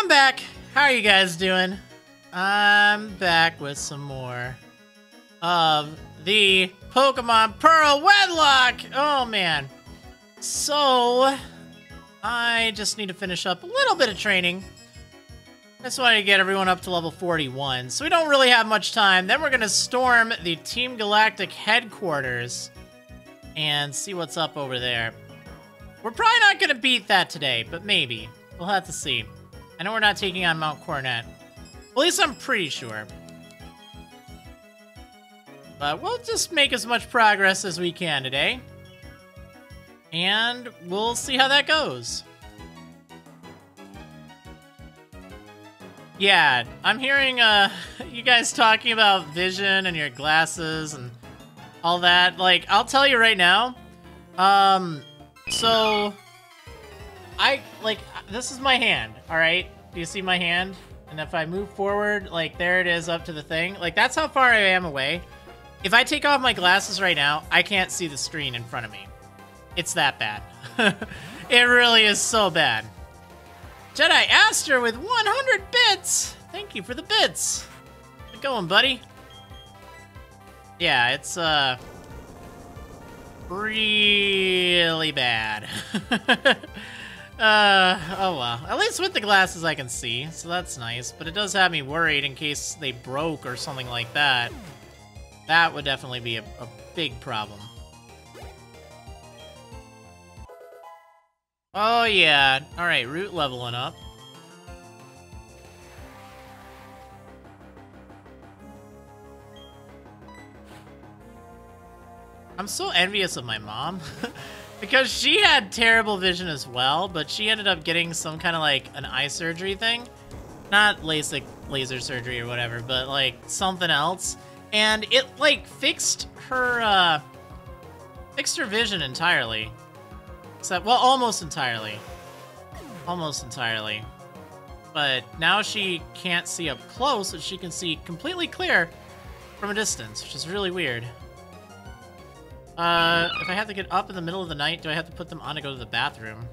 I'm back. How are you guys doing? I'm back with some more of the Pokemon Pearl Wedlocke. Oh, man. So, I just need to finish up a little bit of training. I just wanted to get everyone up to level 41, so we don't really have much time. Then we're going to storm the Team Galactic headquarters and see what's up over there. We're probably not going to beat that today, but maybe. We'll have to see. I know we're not taking on Mount Coronet. Well, at least I'm pretty sure. But we'll just make as much progress as we can today. And we'll see how that goes. Yeah, I'm hearing you guys talking about vision and your glasses and all that. Like, I'll tell you right now. So this is my hand, all right? Do you see my hand? And if I move forward, like, there it is up to the thing. Like, that's how far I am away. If I take off my glasses right now, I can't see the screen in front of me. It's that bad. It really is so bad. Jedi Aster with 100 bits! Thank you for the bits. How's it going, buddy? Yeah, it's, really bad. Oh well. At least with the glasses I can see, so that's nice. But it does have me worried in case they broke or something like that. That would definitely be a big problem. Oh yeah. Alright, root leveling up. I'm so envious of my mom. Because she had terrible vision as well, but she ended up getting some kind of like an eye surgery thing. Not LASIK laser surgery or whatever, but like something else. And it like fixed her vision entirely. Except, well, almost entirely. Almost entirely. But now she can't see up close, but she can see completely clear from a distance, which is really weird. If I have to get up in the middle of the night, do I have to put them on to go to the bathroom?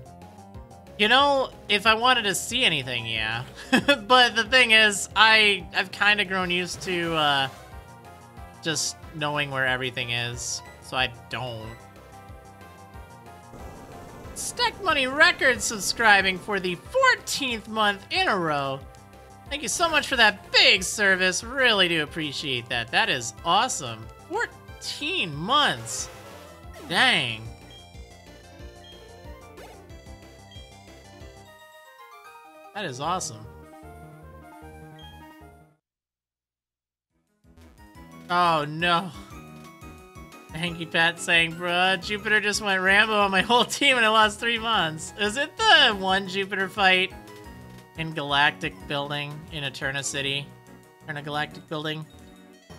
You know, if I wanted to see anything, yeah. But the thing is, I've kind of grown used to, just knowing where everything is, so I don't. Stack Money Records subscribing for the 14th month in a row. Thank you so much for that big service. Really do appreciate that. That is awesome. 14 months. Dang. That is awesome. Oh no. Hanky Pat saying, bruh, Jupiter just went Rambo on my whole team and I lost 3 months. Is it the one Jupiter fight in Galactic Building in Eterna City? Eterna Galactic Building?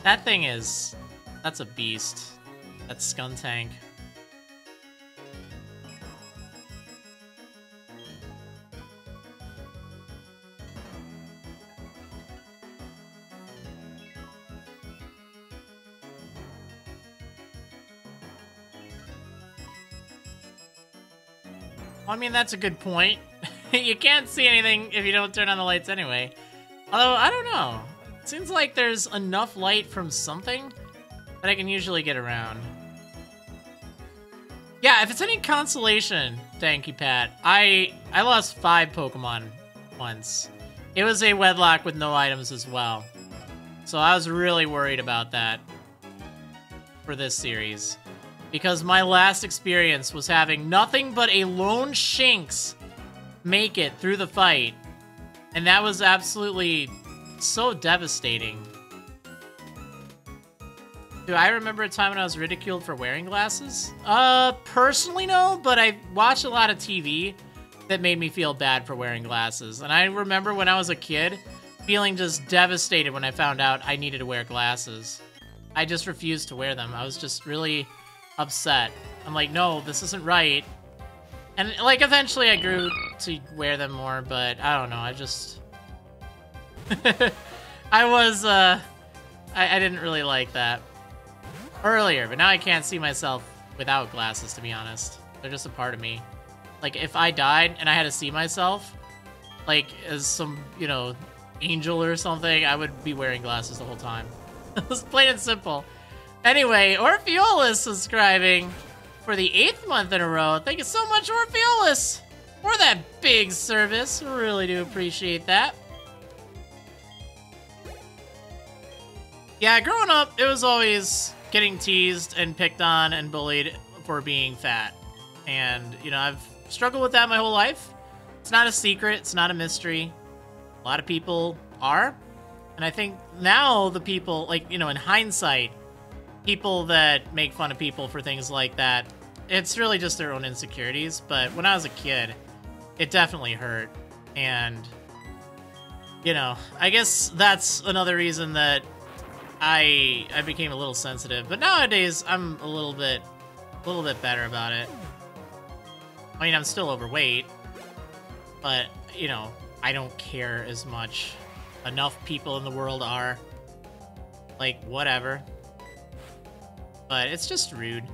That thing is... that's a beast. That's Skuntank. Well, I mean, that's a good point. You can't see anything if you don't turn on the lights anyway. Although, I don't know. It seems like there's enough light from something that I can usually get around. Yeah, if it's any consolation, Danky Pat, I lost 5 Pokemon once. It was a Wedlocke with no items as well. So I was really worried about that for this series. Because my last experience was having nothing but a lone Shinx make it through the fight. And that was absolutely so devastating. Do I remember a time when I was ridiculed for wearing glasses? Personally no, but I watched a lot of TV that made me feel bad for wearing glasses. And I remember when I was a kid, feeling just devastated when I found out I needed to wear glasses. I just refused to wear them. I was just really upset. I'm like, no, this isn't right. And like eventually I grew to wear them more, but I don't know, I just... I didn't really like that earlier, but now I can't see myself without glasses, to be honest. They're just a part of me. Like, if I died and I had to see myself, like as some, you know, angel or something, I would be wearing glasses the whole time. It's plain and simple. Anyway, Orpheolus subscribing for the 8th month in a row. Thank you so much, Orpheolus, for that big service. Really do appreciate that. Yeah, growing up, it was always getting teased and picked on and bullied for being fat. And, you know, I've struggled with that my whole life. It's not a secret. It's not a mystery. A lot of people are. And I think now the people, like, you know, in hindsight, people that make fun of people for things like that, it's really just their own insecurities. But when I was a kid, it definitely hurt. And, you know, I guess that's another reason that I became a little sensitive. But nowadays, I'm a little bit better about it. I mean, I'm still overweight, but, you know, I don't care as much. Enough people in the world are. Like, whatever. But it's just rude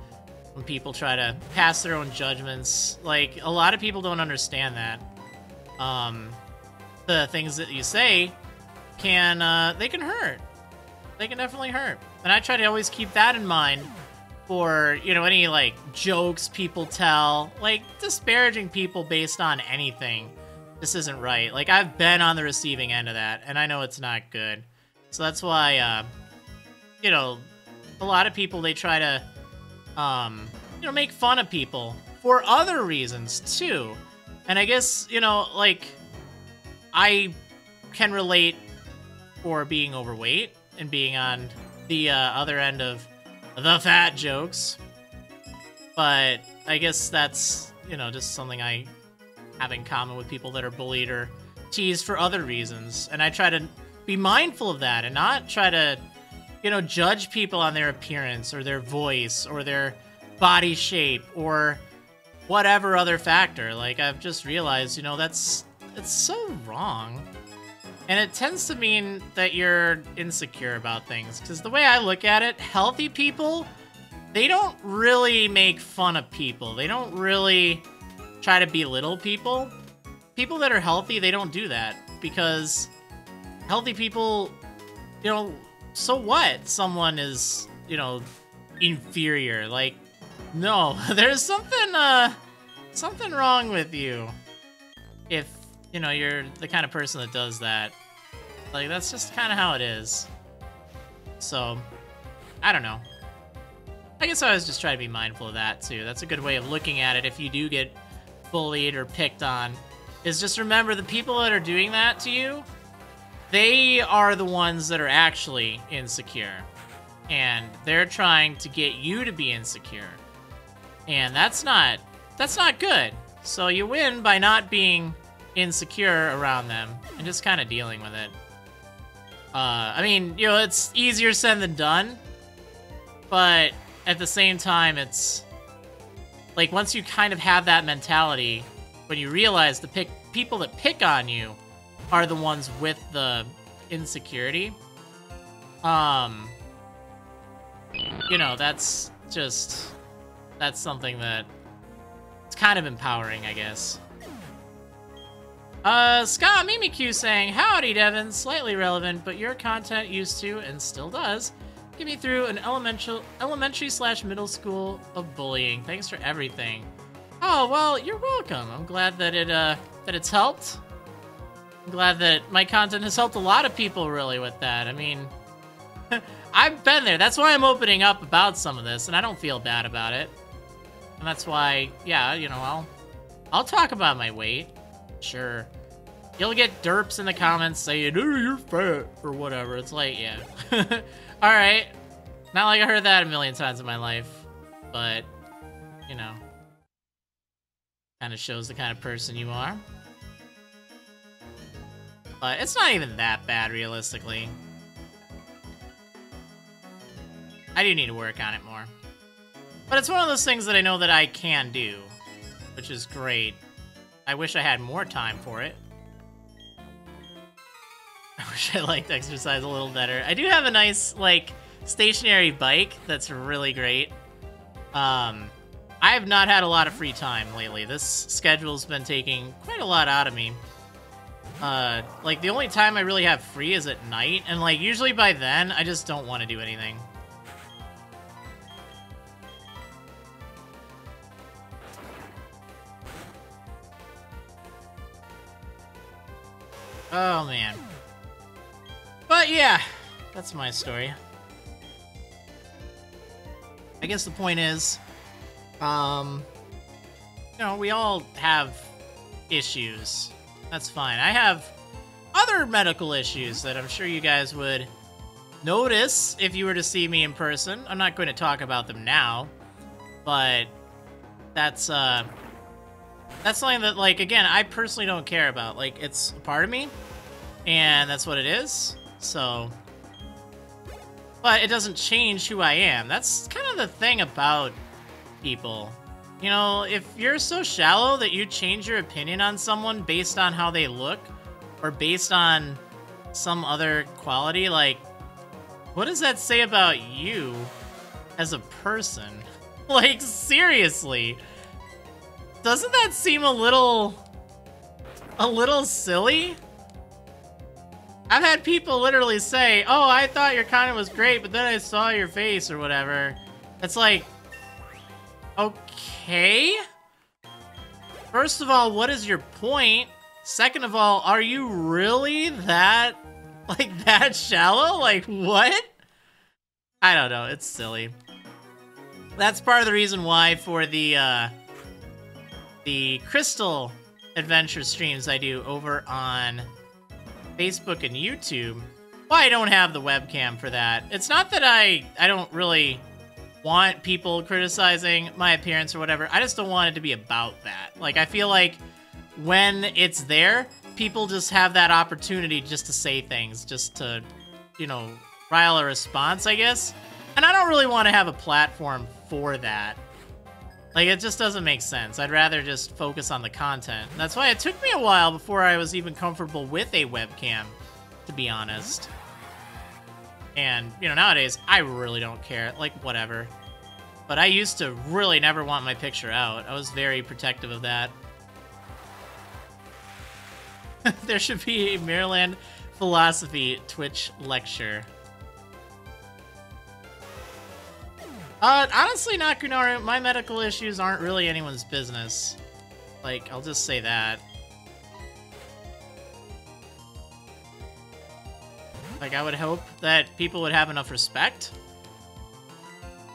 when people try to pass their own judgments. Like, a lot of people don't understand that. The things that you say can, they can hurt. They can definitely hurt. And I try to always keep that in mind for, you know, any, like, jokes people tell. Like, disparaging people based on anything. This isn't right. Like, I've been on the receiving end of that, and I know it's not good. So that's why, you know, a lot of people, they try to, you know, make fun of people for other reasons, too. And I guess, you know, like, I can relate for being overweight and being on the other end of the fat jokes. But I guess that's, you know, just something I have in common with people that are bullied or teased for other reasons. And I try to be mindful of that and not try to, you know, judge people on their appearance or their voice or their body shape or whatever other factor. Like, I've just realized, you know, it's so wrong. And it tends to mean that you're insecure about things. Because the way I look at it, healthy people, they don't really make fun of people. They don't really try to belittle people. People that are healthy, they don't do that. Because healthy people, you know, so what? Someone is, you know, inferior. Like, no, there's something wrong with you. If, you know, you're the kind of person that does that. Like, that's just kind of how it is. So, I don't know. I guess I was just trying to be mindful of that, too. That's a good way of looking at it if you do get bullied or picked on. Is just remember, the people that are doing that to you, they are the ones that are actually insecure. And they're trying to get you to be insecure. And that's not good. So you win by not being insecure around them and just kind of dealing with it. I mean, you know, it's easier said than done, but at the same time, it's like once you kind of have that mentality, when you realize the people that pick on you are the ones with the insecurity, you know, that's something that it's kind of empowering, I guess. Scott Mimikyu saying, howdy, Devin. Slightly relevant, but your content used to, and still does, get me through an elementary/middle school of bullying. Thanks for everything. Oh, well, you're welcome. I'm glad that it's helped. I'm glad that my content has helped a lot of people, really, with that. I mean, I've been there. That's why I'm opening up about some of this, and I don't feel bad about it. And that's why, yeah, you know, I'll talk about my weight. Sure. You'll get derps in the comments saying, oh, you're fat, or whatever. It's like, yeah. Alright. Not like I heard that a million times in my life. But, you know. Kind of shows the kind of person you are. But it's not even that bad, realistically. I do need to work on it more. But it's one of those things that I know that I can do. Which is great. I wish I had more time for it. I wish I liked exercise a little better. I do have a nice, like, stationary bike that's really great. I have not had a lot of free time lately. This schedule's been taking quite a lot out of me. Like, the only time I really have free is at night, and, like, usually by then, I just don't want to do anything. Oh, man. But, yeah, that's my story. I guess the point is, you know, we all have issues. That's fine. I have other medical issues that I'm sure you guys would notice if you were to see me in person. I'm not going to talk about them now, but that's something that, like, again, I personally don't care about. Like, it's a part of me, and that's what it is, so... But it doesn't change who I am. That's kind of the thing about people. You know, if you're so shallow that you change your opinion on someone based on how they look, or based on some other quality, like, what does that say about you as a person? Like, seriously. Doesn't that seem a little silly? I've had people literally say, oh, I thought your content was great, but then I saw your face or whatever. It's like, okay? First of all, what is your point? Second of all, are you really that, like, that shallow? Like, what? I don't know. It's silly. That's part of the reason why for the Crystal Adventure streams I do over on Facebook and YouTube, well, I don't have the webcam for that. It's not that I don't really want people criticizing my appearance or whatever. I just don't want it to be about that. Like, I feel like when it's there, people just have that opportunity just to say things, just to, you know, rile a response, I guess. And I don't really want to have a platform for that. Like, it just doesn't make sense. I'd rather just focus on the content. And that's why it took me a while before I was even comfortable with a webcam, to be honest. And, you know, nowadays, I really don't care. Like, whatever. But I used to really never want my picture out. I was very protective of that. There should be a Maryland philosophy Twitch lecture. Honestly, Nakunaru, my medical issues aren't really anyone's business. Like, I'll just say that. Like, I would hope that people would have enough respect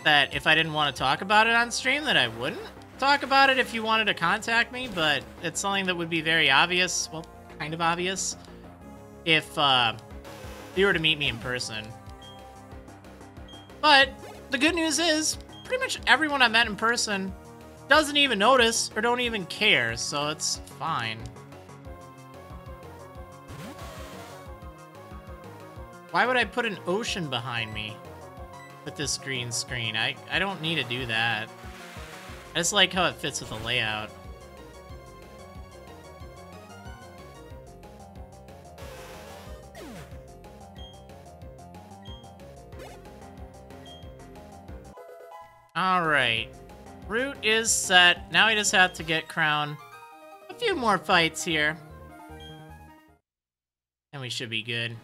that if I didn't want to talk about it on stream, that I wouldn't talk about it if you wanted to contact me, but it's something that would be very obvious, well, kind of obvious, if you were to meet me in person. But the good news is, pretty much everyone I met in person doesn't even notice or don't even care, so it's fine. Why would I put an ocean behind me with this green screen? I don't need to do that. I just like how it fits with the layout. Alright. Route is set. Now we just have to get Crown a few more fights here. And we should be good.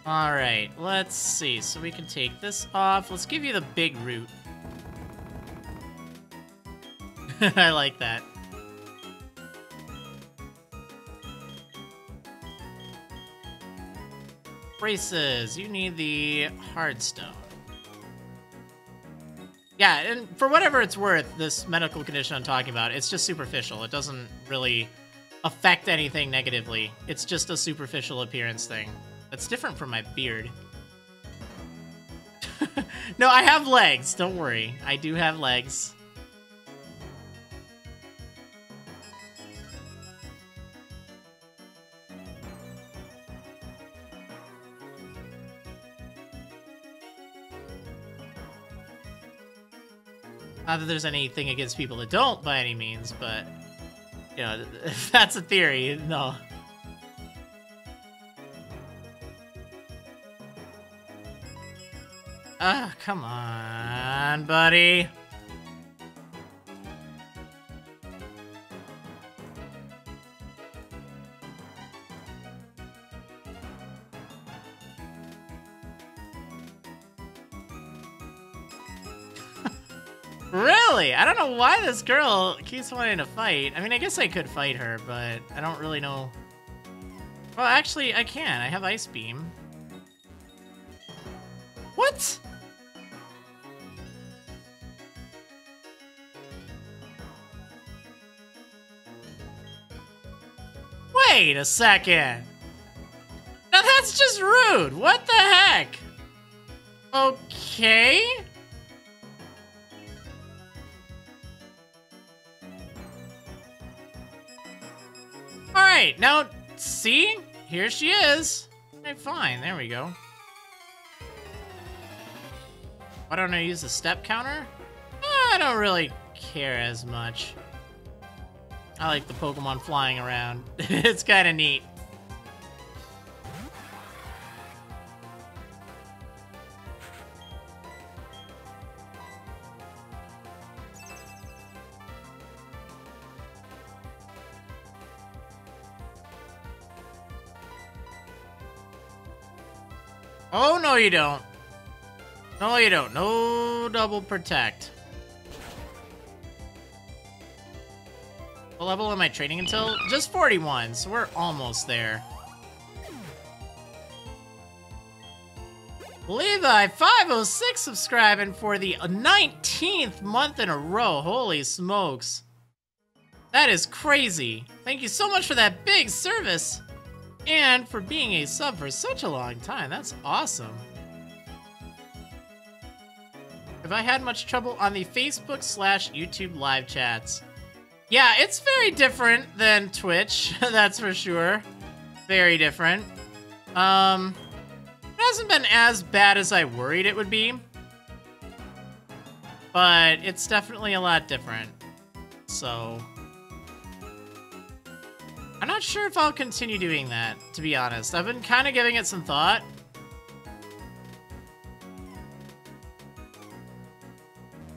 Alright, let's see. So we can take this off. Let's give you the big route. I like that. Braces. You need the hardstone. Yeah, and for whatever it's worth, this medical condition I'm talking about, it's just superficial. It doesn't really affect anything negatively. It's just a superficial appearance thing. That's different from my beard. No, I have legs. Don't worry. I do have legs. Not that there's anything against people that don't, by any means, but, you know, if that's a theory, no. Ah, come on, buddy. Really? I don't know why this girl keeps wanting to fight. I mean, I guess I could fight her, but I don't really know. Well, actually, I can. I have Ice Beam. What? Wait a second. Now that's just rude. What the heck? Okay. All right, now see? Here she is. Okay, fine. There we go. Why don't I use the step counter? I don't really care as much. I like the Pokemon flying around. It's kind of neat. Oh, no you don't. No you don't. No double protect. What level am I training until? Just 41, so we're almost there. Levi 506 subscribing for the 19th month in a row. Holy smokes. That is crazy. Thank you so much for that big service. And for being a sub for such a long time. That's awesome. Have I had much trouble on the Facebook/YouTube live chats? Yeah, it's very different than Twitch, that's for sure. Very different. It hasn't been as bad as I worried it would be. But it's definitely a lot different. So I'm not sure if I'll continue doing that, to be honest. I've been kind of giving it some thought.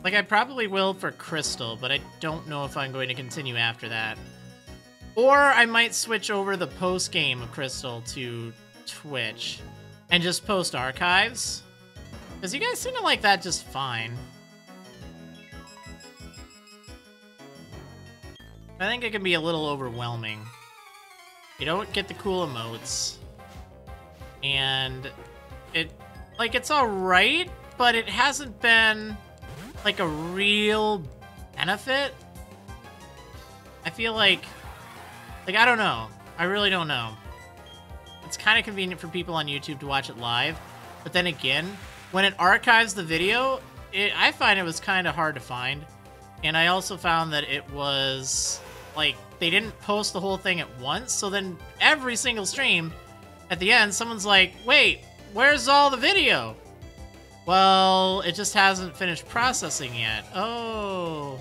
Like, I probably will for Crystal, but I don't know if I'm going to continue after that. Or I might switch over the post-game of Crystal to Twitch and just post archives. Because you guys seem to like that just fine. I think it can be a little overwhelming. You don't get the cool emotes. And it's alright, but it hasn't been like a real benefit. I feel like I don't know. I really don't know. It's kind of convenient for people on YouTube to watch it live, but then again, when it archives the video, I find it was kind of hard to find. And I also found that it was like they didn't post the whole thing at once, so then every single stream at the end someone's like, "Wait, where's all the video?" Well, it just hasn't finished processing yet. Oh.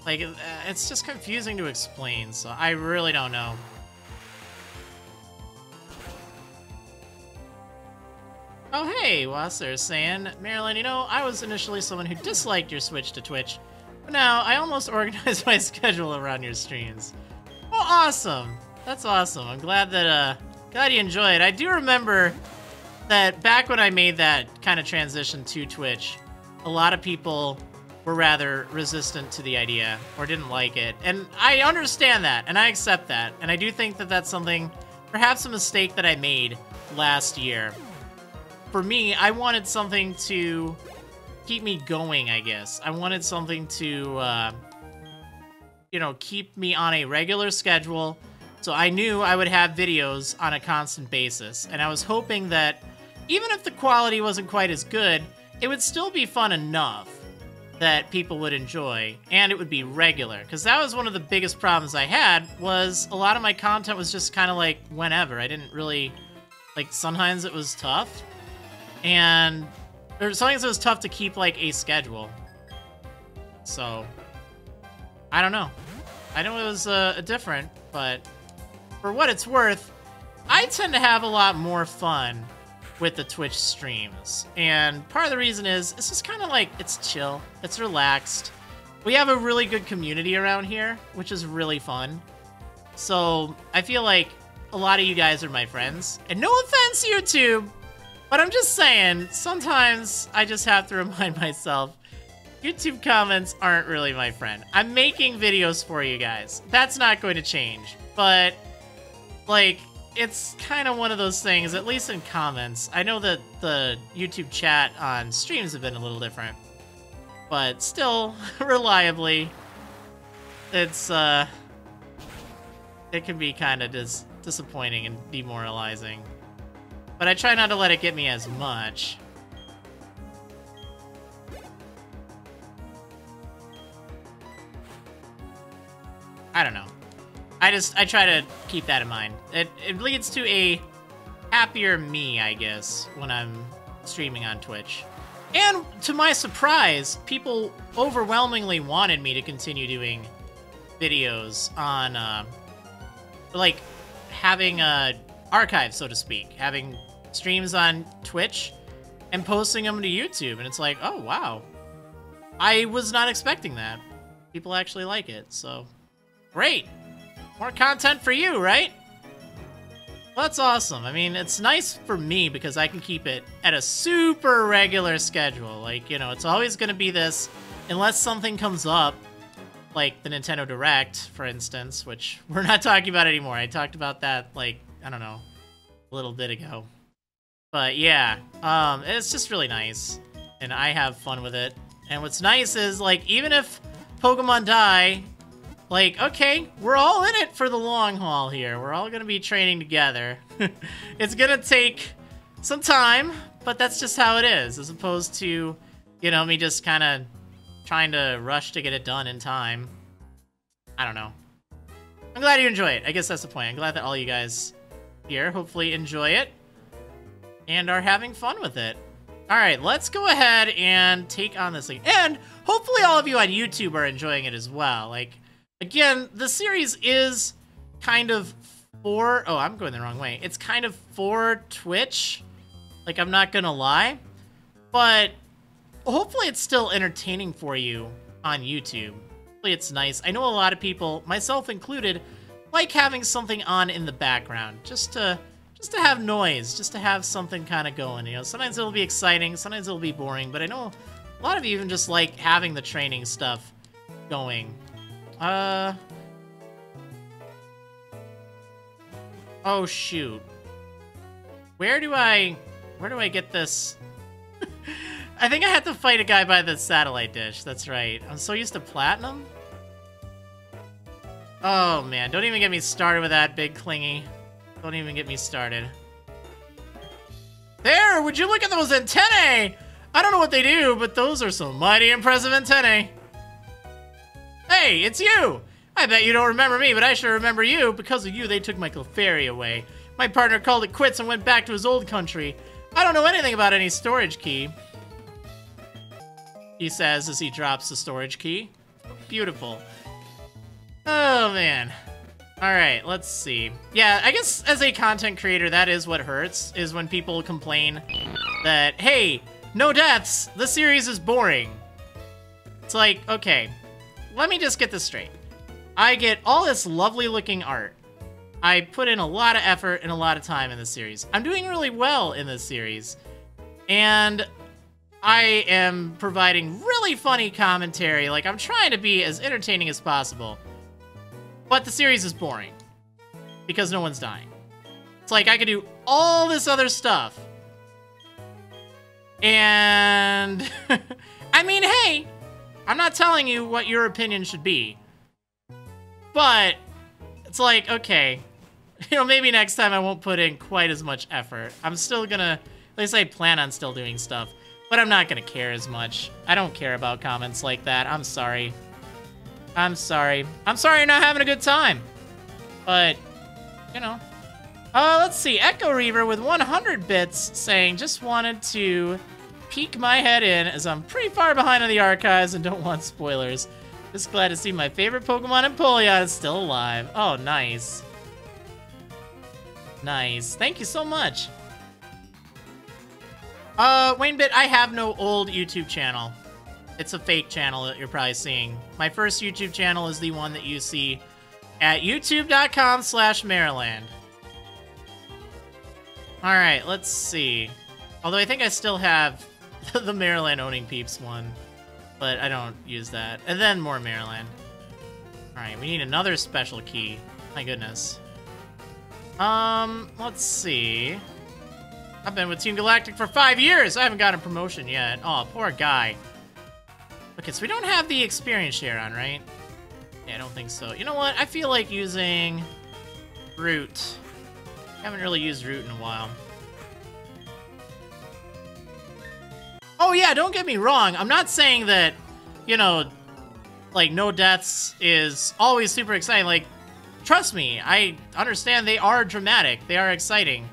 Like, it's just confusing to explain, so I really don't know. Oh, hey, Wasser saying, Marilyn, you know, I was initially someone who disliked your switch to Twitch, but now I almost organized my schedule around your streams. Oh, awesome. That's awesome. I'm glad that, glad you enjoyed. I do remember that back when I made that kind of transition to Twitch, a lot of people were rather resistant to the idea or didn't like it. And I understand that, and I accept that. And I do think that that's something, perhaps a mistake that I made last year. For me, I wanted something to keep me going, I guess. I wanted something to, you know, keep me on a regular schedule. So I knew I would have videos on a constant basis. And I was hoping that even if the quality wasn't quite as good, it would still be fun enough that people would enjoy, and it would be regular. Because that was one of the biggest problems I had, was a lot of my content was just kind of like whenever. I didn't really, like, sometimes it was tough. And sometimes it was tough to keep, like, a schedule. So, I don't know. I know it was different, but for what it's worth, I tend to have a lot more fun with the Twitch streams. And part of the reason is, it's just kind of like, it's chill, it's relaxed. We have a really good community around here, which is really fun. So I feel like a lot of you guys are my friends. And no offense, YouTube, but I'm just saying, sometimes I just have to remind myself, YouTube comments aren't really my friend. I'm making videos for you guys. That's not going to change. But, like, it's kind of one of those things, at least in comments. I know that the YouTube chat on streams have been a little different. But still, reliably, it's, it can be kind of disappointing and demoralizing. But I try not to let it get me as much. I don't know. I try to keep that in mind. It leads to a happier me, I guess, when I'm streaming on Twitch. And to my surprise, people overwhelmingly wanted me to continue doing videos on, like, having a archive, so to speak. Having streams on Twitch and posting them to YouTube. And it's like, oh, wow. I was not expecting that. People actually like it, so great. More content for you, right? Well, that's awesome. I mean, it's nice for me because I can keep it at a super regular schedule. Like, you know, it's always going to be this, unless something comes up, like the Nintendo Direct, for instance, which we're not talking about anymore. I talked about that, like, I don't know, a little bit ago. But yeah, it's just really nice, and I have fun with it. And what's nice is, like, even if Pokemon die, like, okay, we're all in it for the long haul here. We're all gonna be training together. It's gonna take some time, but that's just how it is, as opposed to, you know, me just kind of trying to rush to get it done in time. I don't know. I'm glad you enjoy it. I guess that's the point. I'm glad that all you guys here hopefully enjoy it and are having fun with it. All right, let's go ahead and take on this thing. And hopefully all of you on YouTube are enjoying it as well. Like, again, the series is kind of for... Oh, I'm going the wrong way. It's kind of for Twitch. Like, I'm not gonna lie. But hopefully it's still entertaining for you on YouTube. Hopefully it's nice. I know a lot of people, myself included, like having something on in the background. Just to have noise. Just to have something kind of going. You know, sometimes it'll be exciting. Sometimes it'll be boring. But I know a lot of you even just like having the training stuff going. Oh, shoot. Where do I get this? I think I had to fight a guy by the satellite dish. That's right. I'm so used to Platinum. Oh, man. Don't even get me started with that, Big Clingy. Don't even get me started. There! Would you look at those antennae? I don't know what they do, but those are some mighty impressive antennae. Hey, it's you! I bet you don't remember me, but I sure remember you. Because of you, they took my Clefairy away. My partner called it quits and went back to his old country. I don't know anything about any storage key. He says as he drops the storage key. Beautiful. Oh, man. Alright, let's see. Yeah, I guess as a content creator, that is what hurts, is when people complain that, hey, no deaths, the series is boring. It's like, okay, let me just get this straight. I get all this lovely looking art. I put in a lot of effort and a lot of time in this series. I'm doing really well in this series. And I am providing really funny commentary. Like, I'm trying to be as entertaining as possible. But the series is boring. Because no one's dying. It's like I could do all this other stuff. And... I mean, hey! I'm not telling you what your opinion should be. But... it's like, okay. You know, maybe next time I won't put in quite as much effort. I'm still gonna... at least I plan on still doing stuff. But I'm not gonna care as much. I don't care about comments like that. I'm sorry. I'm sorry. I'm sorry you're not having a good time. But, you know. Let's see. Echo Reaver with 100 bits saying, just wanted to peek my head in as I'm pretty far behind on the archives and don't want spoilers. Just glad to see my favorite Pokemon in Polion is still alive. Oh, nice. Nice. Thank you so much. Waynebit, I have no old YouTube channel. It's a fake channel that you're probably seeing. My first YouTube channel is the one that you see at youtube.com/Maryland. Alright, let's see. Although I think I still have the Maryland Owning Peeps one. but I don't use that. And then more Maryland. Alright, we need another special key. My goodness. Let's see. I've been with Team Galactic for 5 years! I haven't gotten a promotion yet. Oh, poor guy. Okay, so we don't have the experience share on, right? Yeah, I don't think so. You know what? I feel like using Root. I haven't really used Root in a while. Oh yeah, don't get me wrong. I'm not saying that, you know, like, no deaths is always super exciting. Like, trust me, I understand they are dramatic. They are exciting.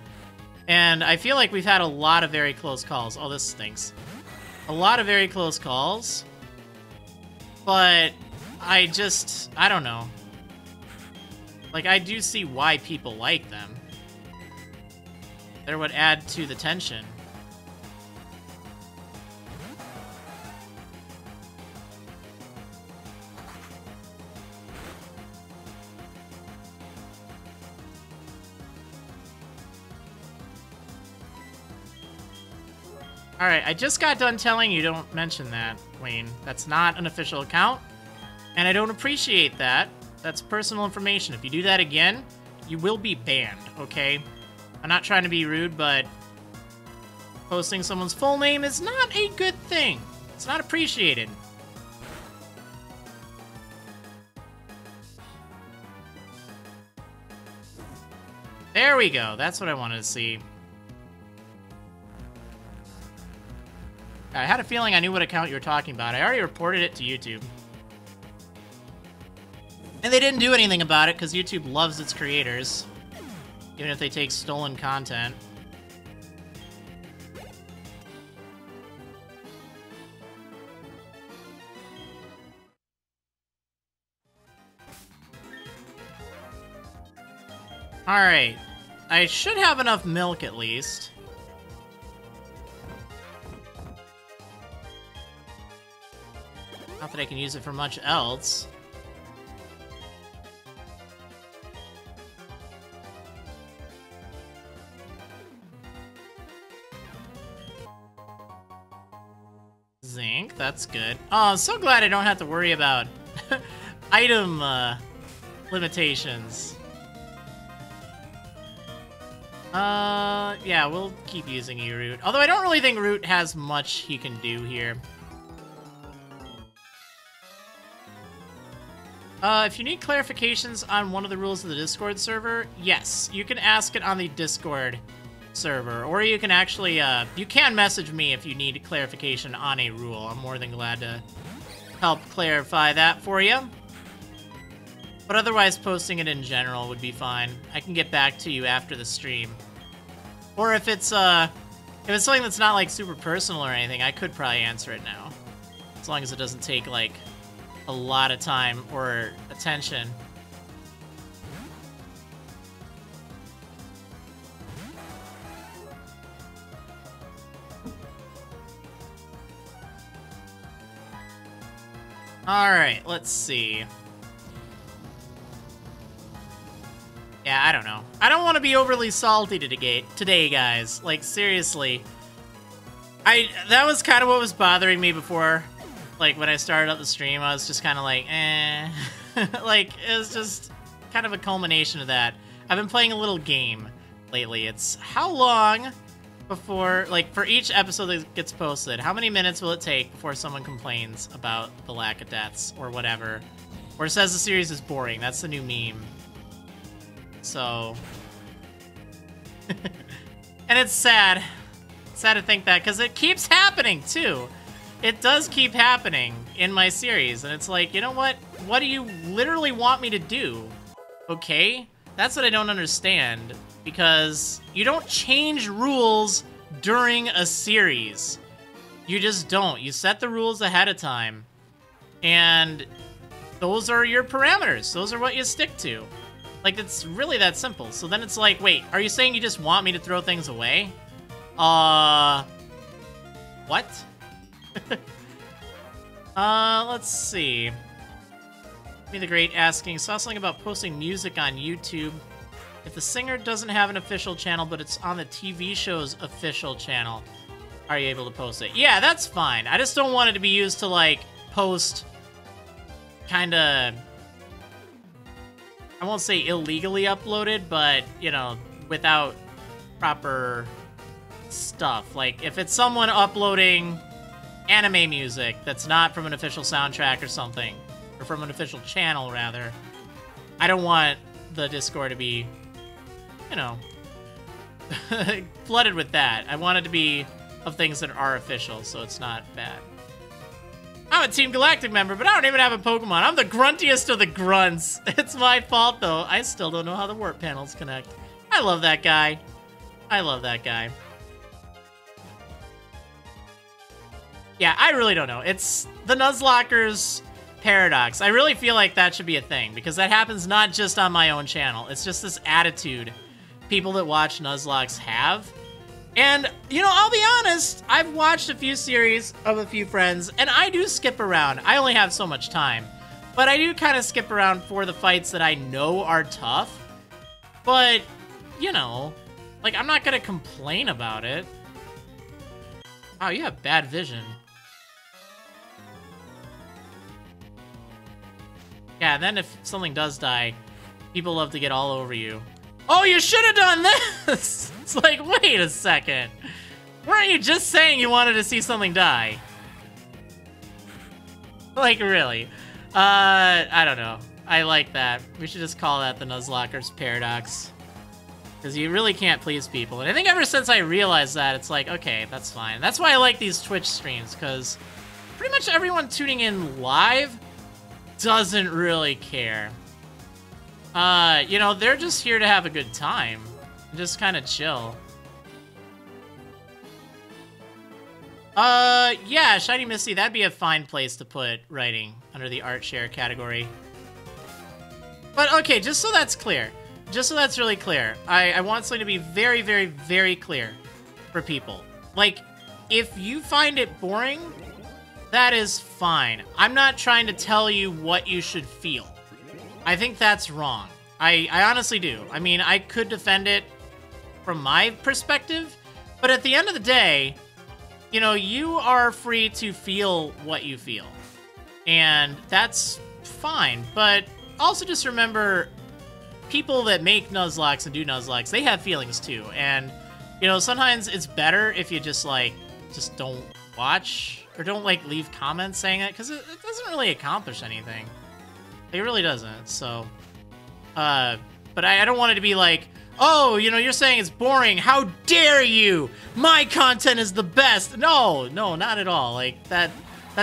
And I feel like we've had a lot of very close calls. Oh, this stinks. A lot of very close calls. But I don't know. Like, I do see why people like them. They would add to the tension. Alright, I just got done telling you don't mention that, Wayne. That's not an official account, and I don't appreciate that. That's personal information. If you do that again, you will be banned, okay? I'm not trying to be rude, but posting someone's full name is not a good thing. It's not appreciated. There we go. That's what I wanted to see. I had a feeling I knew what account you were talking about. I already reported it to YouTube. And they didn't do anything about it because YouTube loves its creators, even if they take stolen content. Alright. I should have enough milk at least. Not that I can use it for much else. Zinc, that's good. Oh, I'm so glad I don't have to worry about item limitations. Yeah, we'll keep using E-Root. Although I don't really think Root has much he can do here. If you need clarifications on one of the rules of the Discord server, yes, you can ask it on the Discord server, or you can actually, you can message me if you need clarification on a rule. I'm more than glad to help clarify that for you. But otherwise, posting it in general would be fine. I can get back to you after the stream. Or if it's something that's not, like, super personal or anything, I could probably answer it now. As long as it doesn't take, like, a lot of time or attention. Alright, let's see. Yeah, I don't know. I don't want to be overly salty today, guys. Like, seriously. That was kind of what was bothering me before. Like, when I started up the stream, I was just kind of like, eh. Like, it was just kind of a culmination of that. I've been playing a little game lately. It's how long before, like, for each episode that gets posted, how many minutes will it take before someone complains about the lack of deaths or whatever? Or says the series is boring. That's the new meme. So. And it's sad. It's sad to think that, because it keeps happening, too. It does keep happening in my series, and it's like, you know what? What do you literally want me to do? Okay? That's what I don't understand, because you don't change rules during a series. You just don't. You set the rules ahead of time, and those are your parameters. Those are what you stick to. Like, it's really that simple. So then it's like, wait, are you saying you just want me to throw things away? What? Let's see. Me the Great asking, saw something about posting music on YouTube. If the singer doesn't have an official channel, but it's on the TV show's official channel, are you able to post it? Yeah, that's fine. I just don't want it to be used to, like, post kind of, I won't say illegally uploaded, but, you know, without proper stuff. Like, if it's someone uploading anime music that's not from an official soundtrack or something, or from an official channel, rather, I don't want the Discord to be, you know, flooded with that. I want it to be of things that are official, so it's not bad. I'm a Team Galactic member, but I don't even have a Pokemon. I'm the gruntiest of the grunts. It's my fault, though. I still don't know how the warp panels connect. I love that guy. I love that guy. Yeah, I really don't know. It's the Nuzlocker's paradox. I really feel like that should be a thing, because that happens not just on my own channel. It's just this attitude people that watch Nuzlockes have. And, you know, I'll be honest, I've watched a few series of a few friends, and I do skip around. I only have so much time. But I do kind of skip around for the fights that I know are tough. But, you know, like, I'm not going to complain about it. Wow, you have bad vision. Yeah, and then if something does die, people love to get all over you. Oh, you should have done this! It's like, wait a second. Weren't you just saying you wanted to see something die? Like, really? I don't know. I like that. We should just call that the Nuzlocker's paradox. Because you really can't please people. And I think ever since I realized that, it's like, okay, that's fine. That's why I like these Twitch streams, because pretty much everyone tuning in live doesn't really care. You know, they're just here to have a good time. Just kind of chill. Yeah, Shiny Misty, that'd be a fine place to put writing under the art share category. But, okay, just so that's clear. Just so that's really clear. I want something to be very, very, very clear for people. Like, if you find it boring, that is fine. I'm not trying to tell you what you should feel. I think that's wrong. I honestly do. I mean, I could defend it from my perspective, but at the end of the day, you know, you are free to feel what you feel. And that's fine, but also just remember, people that make Nuzlockes and do Nuzlockes, they have feelings too. And, you know, sometimes it's better if you just, like, just don't watch, or don't, like, leave comments saying it, because it doesn't really accomplish anything. It really doesn't, so... but I don't want it to be like, oh, you know, you're saying it's boring. How dare you? My content is the best. No, not at all. Like, that's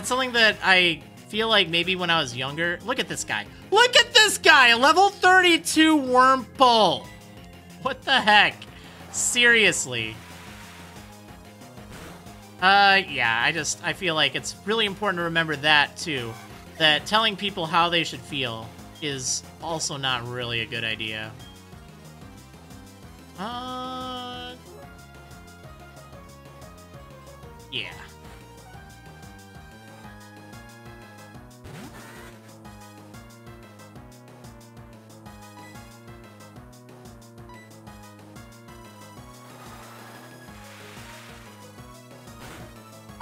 something that I feel like maybe when I was younger. Look at this guy. Look at this guy! A level 32 Wurmple! What the heck? Seriously. Yeah, I feel like it's really important to remember that, too. That telling people how they should feel is also not really a good idea. Yeah.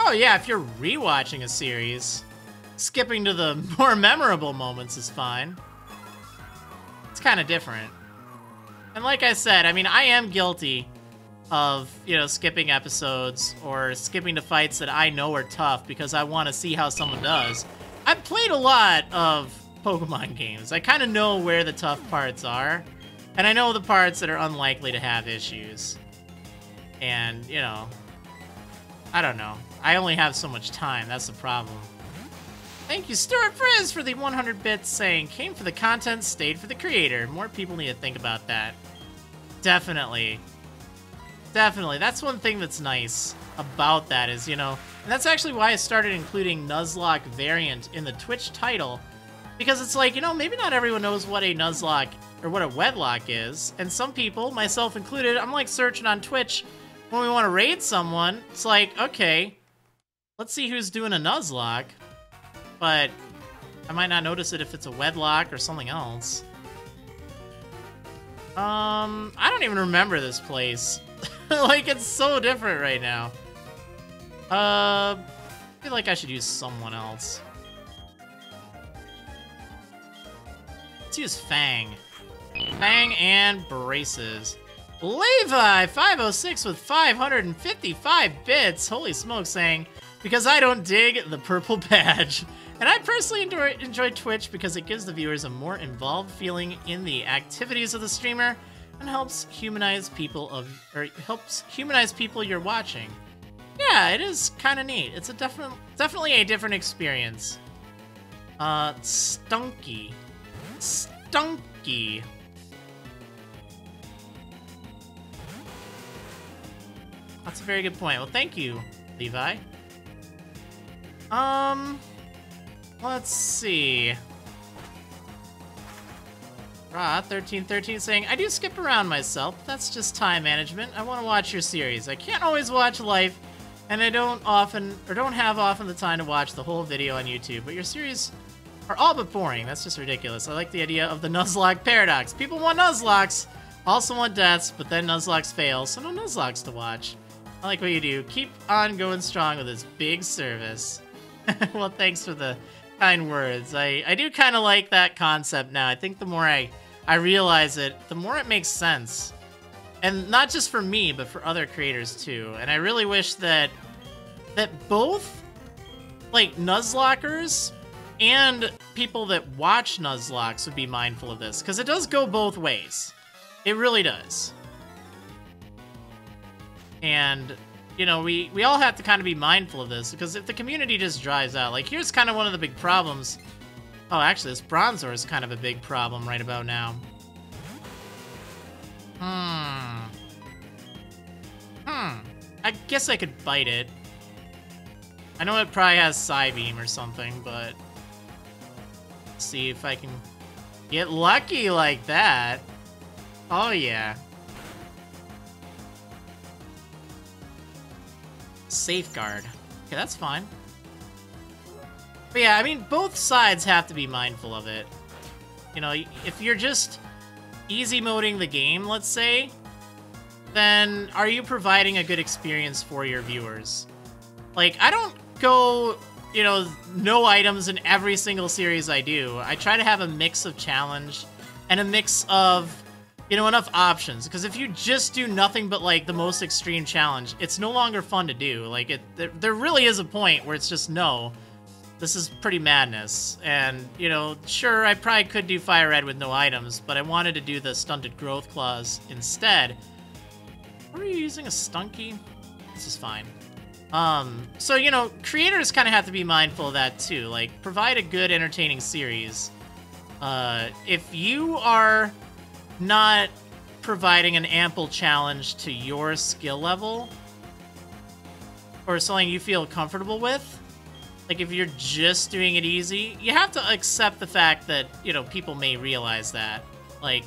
Oh yeah, if you're rewatching a series, skipping to the more memorable moments is fine. It's kind of different. And like I said, I mean, I am guilty of, you know, skipping episodes or skipping to fights that I know are tough because I want to see how someone does. I've played a lot of Pokemon games. I kind of know where the tough parts are, and I know the parts that are unlikely to have issues. And, you know, I don't know. I only have so much time, that's the problem. Thank you, Stuart Frizz, for the 100 bits saying, came for the content, stayed for the creator. More people need to think about that. Definitely. Definitely. That's one thing that's nice about that is, you know, and that's actually why I started including Nuzlocke variant in the Twitch title, because it's like, you know, maybe not everyone knows what a Nuzlocke or what a Wedlocke is, and some people, myself included, I'm like searching on Twitch when we want to raid someone. It's like, okay, let's see who's doing a Nuzlocke. But I might not notice it if it's a Wedlocke or something else. I don't even remember this place. Like, it's so different right now. I feel like I should use someone else. Let's use Fang. Fang and braces. Levi 506 with 555 bits. Holy smoke, saying, because I don't dig the purple badge. And I personally enjoy Twitch because it gives the viewers a more involved feeling in the activities of the streamer and helps humanize people you're watching. Yeah, it is kind of neat. It's a definitely a different experience. Stunky. Stunky. That's a very good point. Well, thank you, Levi. Let's see. Ra1313 saying, I do skip around myself. That's just time management. I want to watch your series. I can't always watch live, and I don't have often the time to watch the whole video on YouTube, but your series are all but boring. That's just ridiculous. I like the idea of the Nuzlocke paradox. People want Nuzlocks, also want deaths, but then Nuzlocks fail, so no Nuzlocks to watch. I like what you do. Keep on going strong with this big service. Well, thanks for the kind words. I do kind of like that concept now. I think the more I realize it, the more it makes sense. And not just for me, but for other creators too. And I really wish that both, like, Nuzlockers and people that watch Nuzlocks would be mindful of this, because it does go both ways. It really does. And, you know, we all have to kind of be mindful of this, because if the community just dries out, like, here's kind of one of the big problems. Oh, actually, this Bronzor is kind of a big problem right about now. I guess I could bite it. I know it probably has Psybeam or something, but let's see if I can get lucky like that. Oh, yeah. Safeguard. Okay, that's fine. But yeah, I mean, both sides have to be mindful of it. You know, if you're just easy moding the game, let's say, then are you providing a good experience for your viewers? Like, I don't go, you know, no items in every single series I do. I try to have a mix of challenge and a mix of, you know, enough options. Because if you just do nothing but, like, the most extreme challenge, it's no longer fun to do. Like, there really is a point where it's just, no, this is pretty madness. And, you know, sure, I probably could do Fire Red with no items, but I wanted to do the Stunted Growth Clause instead. Are you using a Stunky? This is fine. So, you know, creators kind of have to be mindful of that too. Like, provide a good, entertaining series. If you are not providing an ample challenge to your skill level, or something you feel comfortable with, like if you're just doing it easy, you have to accept the fact that, you know, people may realize that. Like,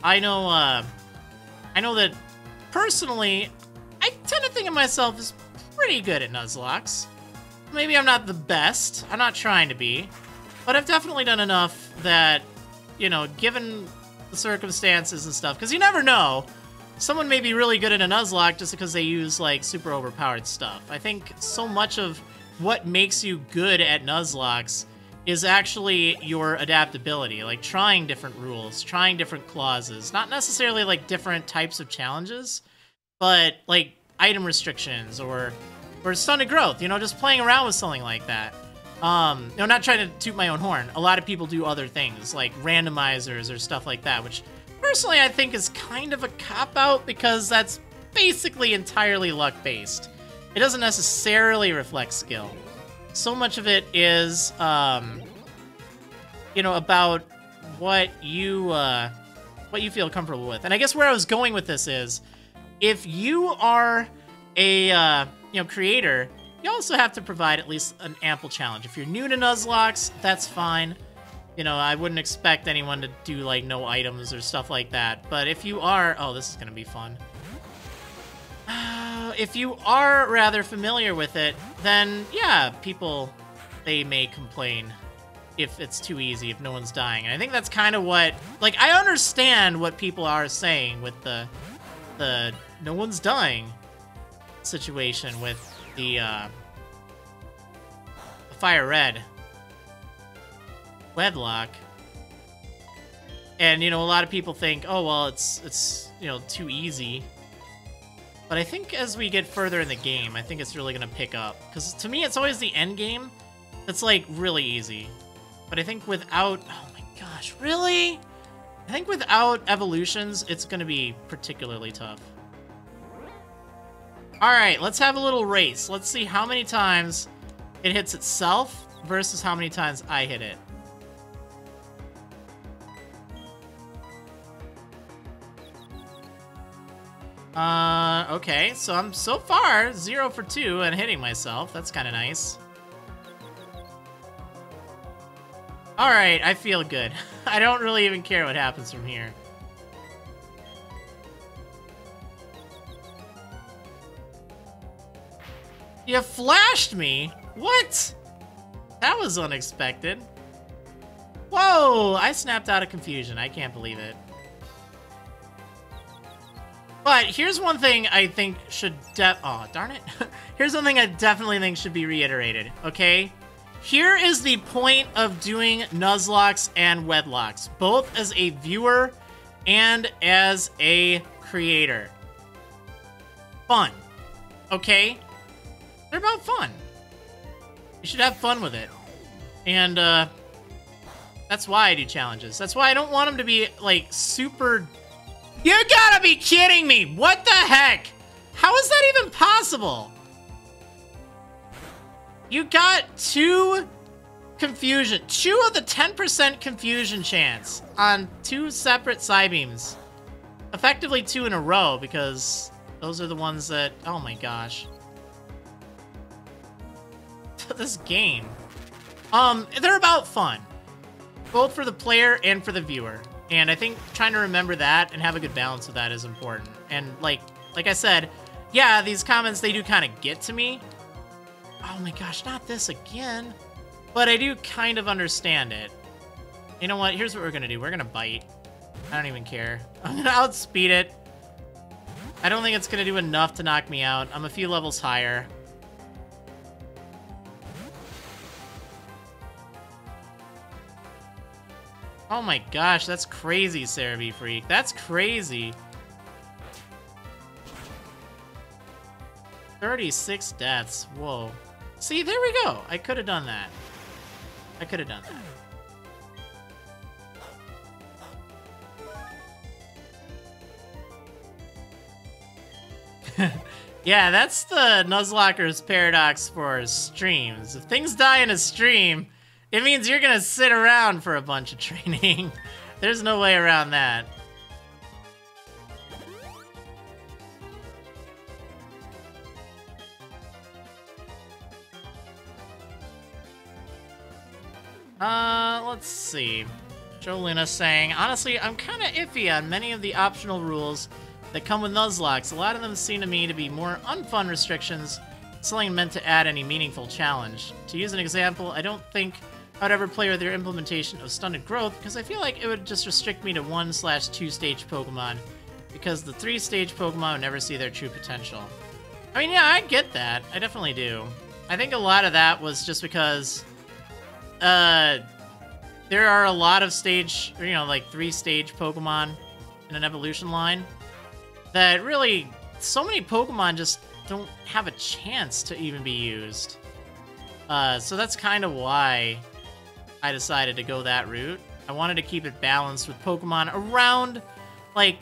I know that personally, I tend to think of myself as pretty good at Nuzlocke. Maybe I'm not the best, I'm not trying to be, but I've definitely done enough that, you know, given the circumstances and stuff, because you never know, someone may be really good at a Nuzlocke just because they use, like, super overpowered stuff. I think so much of what makes you good at Nuzlocke is actually your adaptability, like trying different rules, trying different clauses, not necessarily like different types of challenges, but like item restrictions or stunted growth, you know, just playing around with something like that. You know, not trying to toot my own horn. A lot of people do other things like randomizers or stuff like that, which personally I think is kind of a cop-out because that's basically entirely luck-based. It doesn't necessarily reflect skill. So much of it is, you know, about what you feel comfortable with. And I guess where I was going with this is, if you are a, you know, creator, you also have to provide at least an ample challenge. If you're new to Nuzlocke, that's fine. You know, I wouldn't expect anyone to do, like, no items or stuff like that. But if you are... Oh, this is going to be fun. If you are rather familiar with it, then, yeah, people, they may complain if it's too easy, if no one's dying. And I think that's kind of what... Like, I understand what people are saying with the no one's dying situation with the Fire Red Wedlocke. And, you know, a lot of people think, oh, well, it's you know, too easy. But I think as we get further in the game, I think it's really going to pick up. Because to me, it's always the end game that's, like, really easy. But I think without... Oh, my gosh. Really? I think without evolutions, it's going to be particularly tough. Alright, let's have a little race. Let's see how many times it hits itself versus how many times I hit it. Okay, so I'm so far 0 for 2 and hitting myself. That's kind of nice. Alright, I feel good. I don't really even care what happens from here. You flashed me? What? That was unexpected. Whoa, I snapped out of confusion. I can't believe it. But here's one thing I think should oh, darn it. Here's one thing I definitely think should be reiterated, okay? Here is the point of doing Nuzlocks and Wedlocks, both as a viewer and as a creator. Fun, okay? They're about fun. You should have fun with it. And, that's why I do challenges. That's why I don't want them to be, like, super... You gotta be kidding me! What the heck? How is that even possible? You got 2 confusion. 2 of the 10% confusion chance on 2 separate Psybeams. Effectively 2 in a row, because those are the ones that... Oh my gosh. This game. They're about fun. Both for the player and for the viewer. And I think trying to remember that and have a good balance of that is important. And like I said, yeah, these comments, they do kind of get to me. Oh my gosh, not this again. But I do kind of understand it. You know what? Here's what we're going to do. We're going to bite. I don't even care. I'm going to outspeed it. I don't think it's going to do enough to knock me out. I'm a few levels higher. Oh my gosh, that's crazy, Cerebi Freak. That's crazy. 36 deaths. Whoa. See, there we go. I could have done that. I could have done that. Yeah, that's the Nuzlocker's paradox for streams. If things die in a stream, it means you're gonna sit around for a bunch of training. There's no way around that. Let's see. Jolina saying, honestly, I'm kind of iffy on many of the optional rules that come with Nuzlocks. A lot of them seem to me to be more unfun restrictions, something meant to add any meaningful challenge. To use an example, I don't think I'd ever play with their implementation of stunted growth, because I feel like it would just restrict me to 1/2 stage Pokemon, because the 3-stage Pokemon would never see their true potential. I mean, yeah, I get that. I definitely do. I think a lot of that was just because, there are a lot of stage, you know, like 3-stage Pokemon in an evolution line that really, so many Pokemon just don't have a chance to even be used. So that's kind of why I decided to go that route. I wanted to keep it balanced with Pokemon around, like,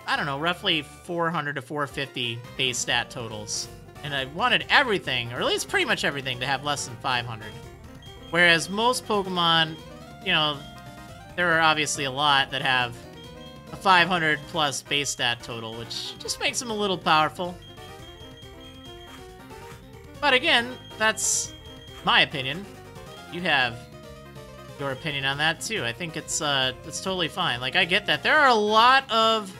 I don't know, roughly 400 to 450 base stat totals. And I wanted everything, or at least pretty much everything, to have less than 500. Whereas most Pokemon, you know, there are obviously a lot that have a 500 plus base stat total, which just makes them a little powerful. But again, that's my opinion. You have your opinion on that too. I think it's totally fine. Like, I get that. There are a lot of,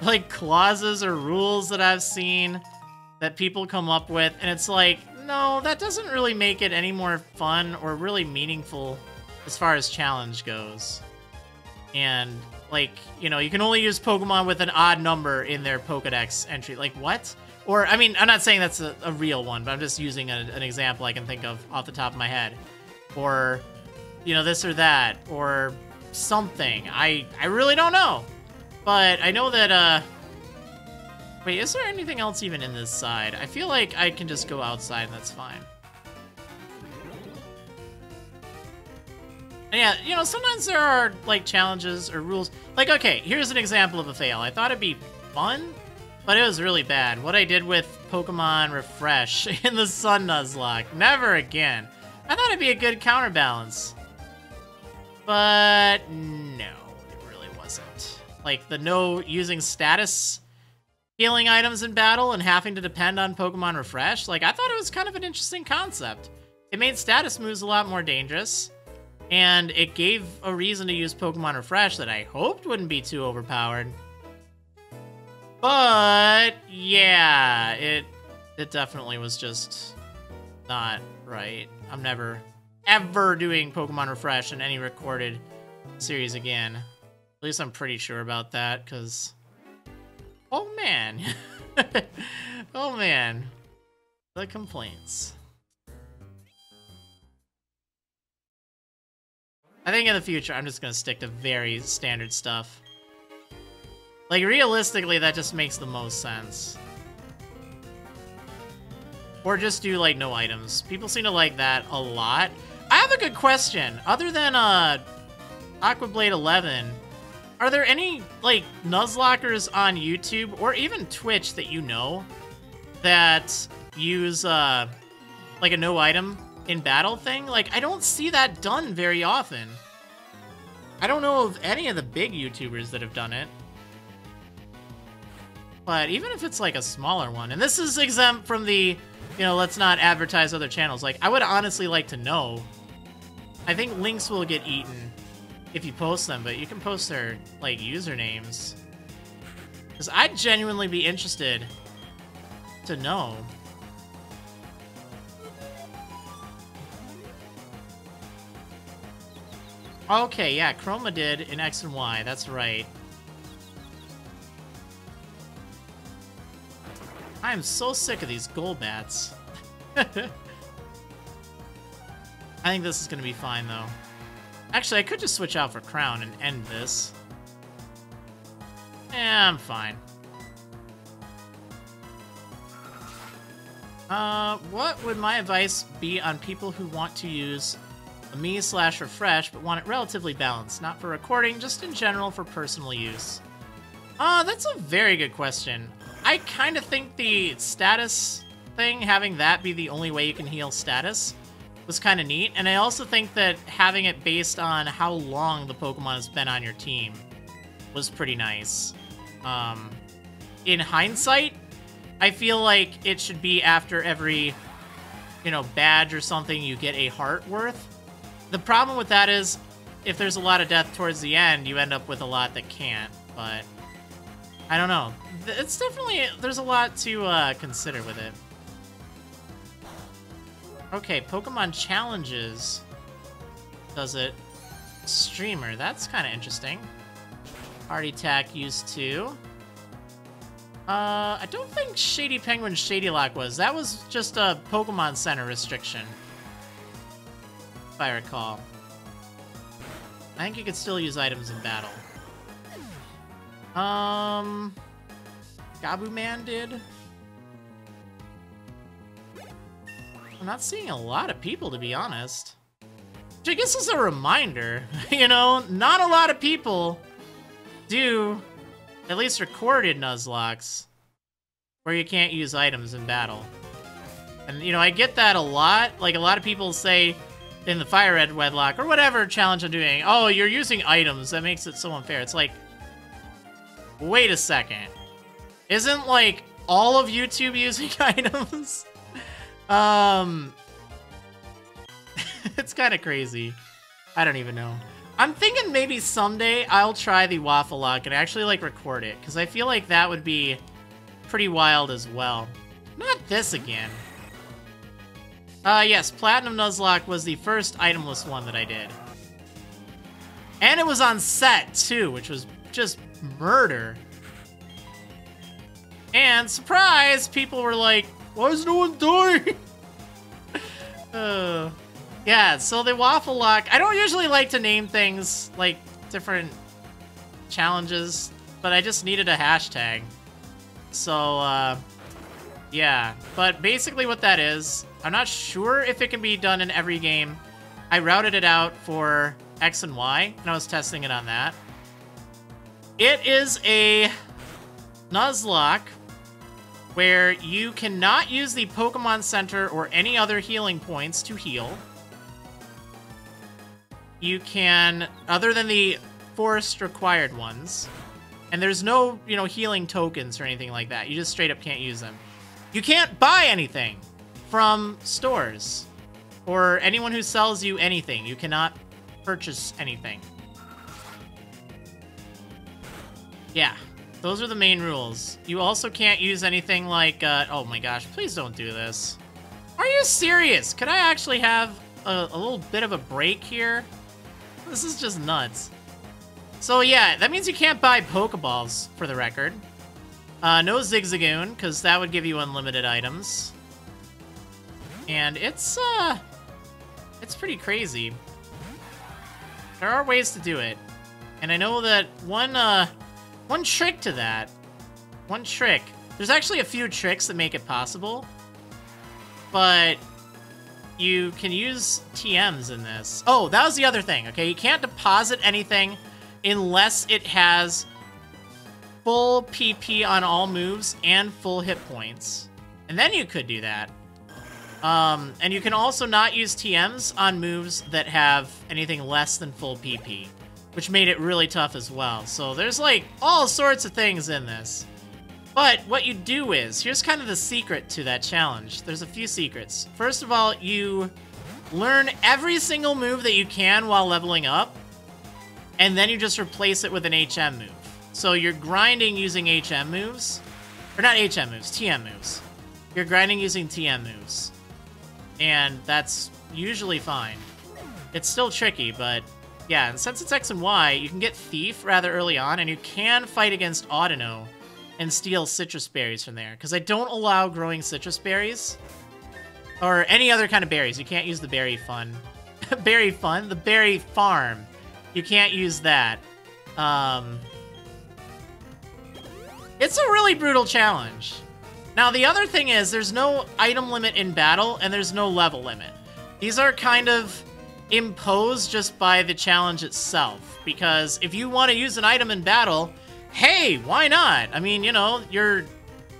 like, clauses or rules that I've seen that people come up with, and it's like, no, that doesn't really make it any more fun or really meaningful as far as challenge goes. And, like, you know, you can only use Pokemon with an odd number in their Pokedex entry. Like, what? Or, I mean, I'm not saying that's a real one, but I'm just using an example I can think of off the top of my head. Or, you know, this or that. Or something. I really don't know. But I know that, wait, is there anything else even in this side? I feel like I can just go outside and that's fine. And yeah, you know, sometimes there are, like, challenges or rules. Like, okay, here's an example of a fail. I thought it'd be fun, but it was really bad. What I did with Pokemon Refresh in the Sun Nuzlocke. Never again. I thought it'd be a good counterbalance. But no, it really wasn't. Like, the no using status healing items in battle and having to depend on Pokemon Refresh. Like, I thought it was kind of an interesting concept. It made status moves a lot more dangerous. And it gave a reason to use Pokemon Refresh that I hoped wouldn't be too overpowered. But, yeah, it definitely was just not right. I'm never, ever doing Pokemon Refresh in any recorded series again. At least I'm pretty sure about that, because... oh, man. Oh, man. The complaints. I think in the future, I'm just going to stick to very standard stuff. Like, realistically, that just makes the most sense. Or just do, like, no items. People seem to like that a lot. I have a good question. Other than, Aquablade 11, are there any, like, Nuzlockers on YouTube or even Twitch that you know that use, like, a no item in battle thing? Like, I don't see that done very often. I don't know of any of the big YouTubers that have done it. But even if it's like a smaller one, and this is exempt from the, you know, let's not advertise other channels. Like, I would honestly like to know. I think links will get eaten if you post them, but you can post their, like, usernames. Because I'd genuinely be interested to know. Okay, yeah, Chroma did in X and Y, that's right. I am so sick of these Golbats. I think this is going to be fine, though. Actually, I could just switch out for Crown and end this. Yeah, I'm fine. What would my advice be on people who want to use a me/refresh, but want it relatively balanced? Not for recording, just in general for personal use. That's a very good question. I kind of think the status thing, having that be the only way you can heal status, was kind of neat. And I also think that having it based on how long the Pokemon has been on your team was pretty nice. In hindsight, I feel like it should be after every, you know, badge or something you get a heart worth. The problem with that is, if there's a lot of death towards the end, you end up with a lot that can't, but I don't know. It's definitely, there's a lot to consider with it. Okay, Pokemon Challenges does it. Streamer, that's kind of interesting. Party Tack used to. I don't think Shady Penguin Shady Lock was. That was just a Pokemon Center restriction, if I recall. I think you could still use items in battle. Gabu Man did. I'm not seeing a lot of people, to be honest. Which I guess is a reminder, you know, not a lot of people do at least recorded Nuzlockes where you can't use items in battle. And, you know, I get that a lot. Like, a lot of people say in the Fire Red Wedlocke or whatever challenge I'm doing, oh, you're using items, that makes it so unfair. It's like, wait a second. Isn't, like, all of YouTube using items? It's kind of crazy. I don't even know. I'm thinking maybe someday I'll try the Waffle Lock and actually, like, record it, because I feel like that would be pretty wild as well. Not this again. Yes, Platinum Nuzlocke was the first itemless one that I did. And it was on set, too, which was just murder. And, surprise, people were like, why is no one dying? Yeah, so the Waffle Lock, I don't usually like to name things, like, different challenges, but I just needed a hashtag. So, yeah. But basically what that is, I'm not sure if it can be done in every game. I routed it out for X and Y, and I was testing it on that. It is a Nuzlocke where you cannot use the Pokemon Center or any other healing points to heal. You can, other than the forced required ones, and there's no, you know, healing tokens or anything like that. You just straight up can't use them. You can't buy anything from stores or anyone who sells you anything. You cannot purchase anything. Yeah, those are the main rules. You also can't use anything like, oh my gosh, please don't do this. Are you serious? Could I actually have a little bit of a break here? This is just nuts. So yeah, that means you can't buy Pokeballs, for the record. No Zigzagoon, because that would give you unlimited items. And it's pretty crazy. There are ways to do it. And I know that one trick to that, there's actually a few tricks that make it possible, but you can use TMs in this. Oh, that was the other thing, okay? You can't deposit anything unless it has full PP on all moves and full hit points. And then you could do that. And you can also not use TMs on moves that have anything less than full PP, which made it really tough as well. So there's like all sorts of things in this. But what you do is, here's kind of the secret to that challenge. There's a few secrets. First of all, you learn every single move that you can while leveling up, and then you just replace it with an HM move. So you're grinding using HM moves, or not HM moves, TM moves. You're grinding using TM moves, and that's usually fine. It's still tricky, but yeah, and since it's X and Y, you can get Thief rather early on, and you can fight against Audino and steal citrus berries from there, because I don't allow growing citrus berries, or any other kind of berries. You can't use the berry fun. Berry fun? The berry farm. You can't use that. It's a really brutal challenge. Now, the other thing is, there's no item limit in battle, and there's no level limit. These are kind of imposed just by the challenge itself, because if you want to use an item in battle, hey, why not? I mean, you know, you're,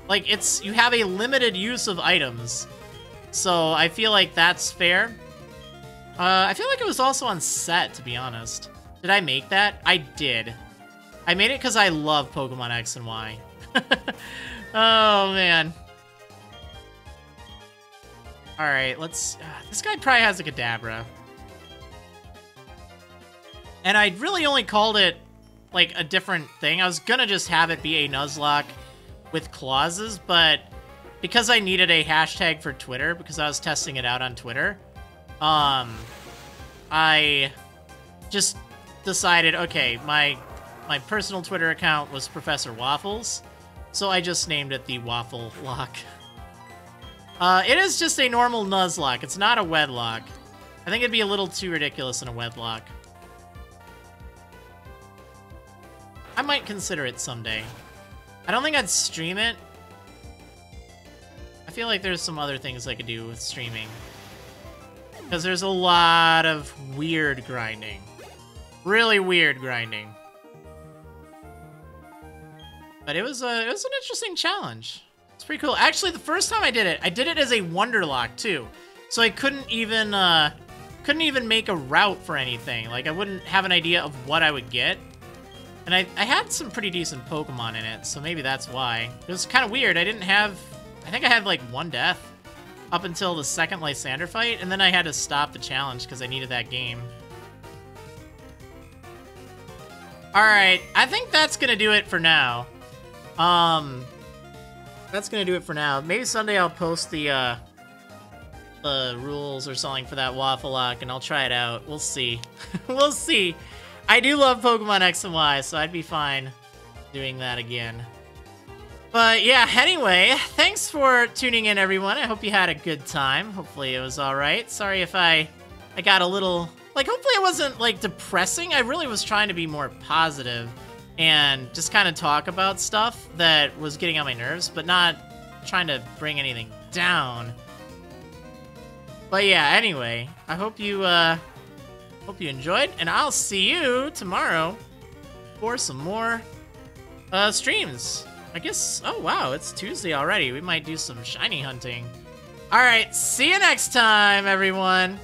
like, you have a limited use of items, so I feel like that's fair. I feel like it was also on set, to be honest. Did I make that? I did. I made it because I love Pokemon X and Y. Oh, man. Alright, let's... this guy probably has a Kadabra. And I really only called it, like, a different thing. I was gonna just have it be a Nuzlocke with clauses, but because I needed a hashtag for Twitter, because I was testing it out on Twitter, I just decided, okay, my personal Twitter account was Professor Waffles, so I just named it the Waffle Lock. It is just a normal Nuzlocke. It's not a Wedlocke. I think it'd be a little too ridiculous in a Wedlocke. I might consider it someday. I don't think I'd stream it. I feel like there's some other things I could do with streaming, because there's a lot of weird grinding. Really weird grinding. But it was an interesting challenge. It's pretty cool. Actually, the first time I did it as a Wonderlock too. So I couldn't even make a route for anything. Like, I wouldn't have an idea of what I would get. And I had some pretty decent Pokemon in it, so maybe that's why. It was kind of weird. I think I had like one death up until the second Lysander fight, and then I had to stop the challenge because I needed that game. Alright, I think that's gonna do it for now. That's gonna do it for now. Maybe someday I'll post the rules or something for that Waffle Lock, and I'll try it out. We'll see. We'll see. I do love Pokemon X and Y, so I'd be fine doing that again. But yeah, anyway, thanks for tuning in, everyone. I hope you had a good time. Hopefully it was alright. Sorry if I got a little Like, hopefully it wasn't, like, depressing. I really was trying to be more positive and just kind of talk about stuff that was getting on my nerves, but not trying to bring anything down. But yeah, anyway, I hope you enjoyed, and I'll see you tomorrow for some more streams. I guess, oh wow, it's Tuesday already. We might do some shiny hunting. All right, see you next time, everyone.